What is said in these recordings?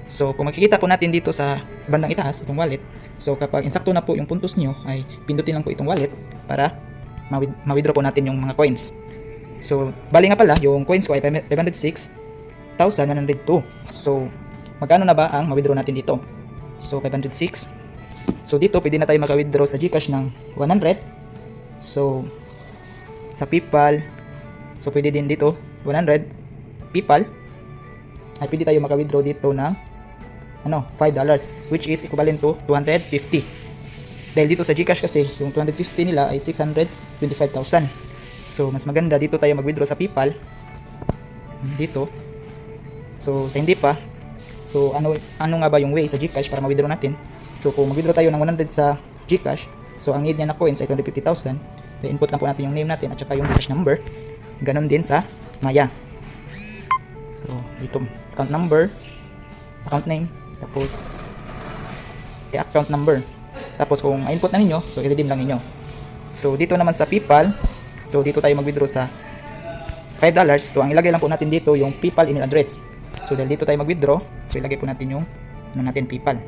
So kung makikita po natin dito sa bandang itaas itong wallet, so kapag insakto na po yung puntos nyo ay pindutin lang po itong wallet para ma-withdraw po natin yung mga coins. So bali nga pala yung coins ko ay 506,102. So magkano na ba ang ma-withdraw natin dito? So 506. So dito pwede na tayo maka-withdraw sa GCash ng 100. So sa PayPal, so pwede din dito 100 PayPal ay pwede tayo maka-withdraw dito ng $5 which is equivalent to 250. Dahil dito sa GCash kasi yung 250 nila ay 625,000. So mas maganda dito tayo mag-withdraw sa PayPal dito. So sa hindi pa, so ano nga ba yung way sa GCash para ma-withdraw natin? So kung mag-withdraw tayo ng 100 sa GCash, so ang need niya na coins ay 250,000. I-input lang po natin yung name natin at saka yung GCash number. Ganon din sa Maya. So dito account number, account name, tapos account number. Tapos kung i-input na ninyo, so i-redeem lang ninyo. So dito naman sa PayPal, so dito tayo mag-withdraw sa $5. So ang ilagay lang po natin dito yung PayPal email address. So dahil dito tayo mag-withdraw, so ilagay po natin yung PayPal.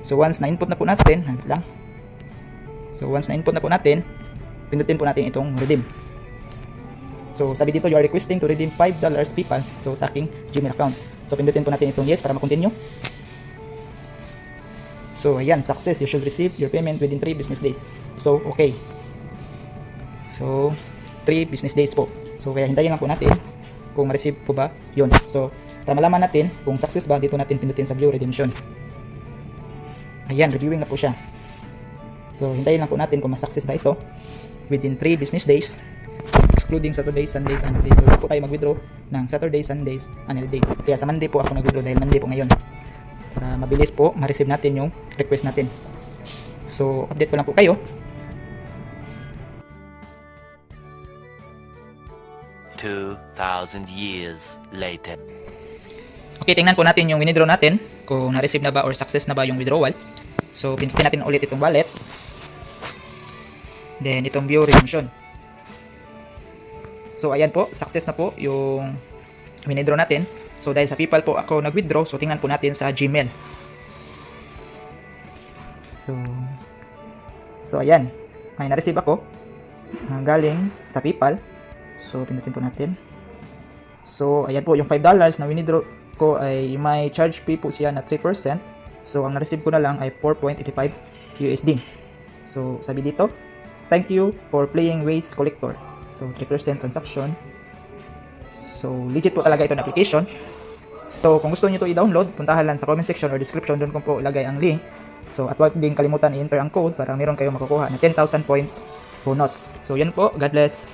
So once na input na po natin, lang. So once na input na po natin, pindutin po natin itong redeem. So sabi dito, you are requesting to redeem $5 PayPal, so sa aking Gmail account. So pindutin po natin itong yes para ma-continue. So ayan, success, you should receive your payment within 3 business days. So okay. So 3 business days po. So kaya hintayin lang po natin kung ma-receive po ba yun. So para malaman natin kung success ba, dito natin pindutin sa view redemption. Ayan, reviewing na po siya. So hintayin lang po natin kung ma-success ba ito within 3 business days, excluding Saturdays, Sundays, and Mondays. So po tayo mag-withdraw ng Saturdays, Sundays, and Holiday. Kaya sa Monday po ako nag-withdraw dahil Monday po ngayon. Para mabilis po ma-receive natin yung request natin. So update ko lang po kayo. 2,000 years later. Okay, tingnan po natin yung withdraw natin kung na-receive na ba or success na ba yung withdrawal. So pindutin natin ulit itong wallet. Then itong view redemption. So ayan po, success na po yung withdraw natin. So dahil sa PayPal po ako nag-withdraw, so tingnan po natin sa Gmail. So ayan, may na-receive ako galing sa PayPal. So pindutin po natin. So ayan po, yung $5 na withdraw ko ay may charge fee po siya na 3%. So ang na-receive ko na lang ay 4.85 USD. So sabi dito, thank you for playing Waste Collector. So 3% transaction. So legit po talaga ito na application. So kung gusto niyo ito i-download, puntahan lang sa comment section or description, doon ko po ilagay ang link. So at huwag din kalimutan i-enter ang code para meron kayong makukuha na 10,000 points bonus. So yan po, God bless.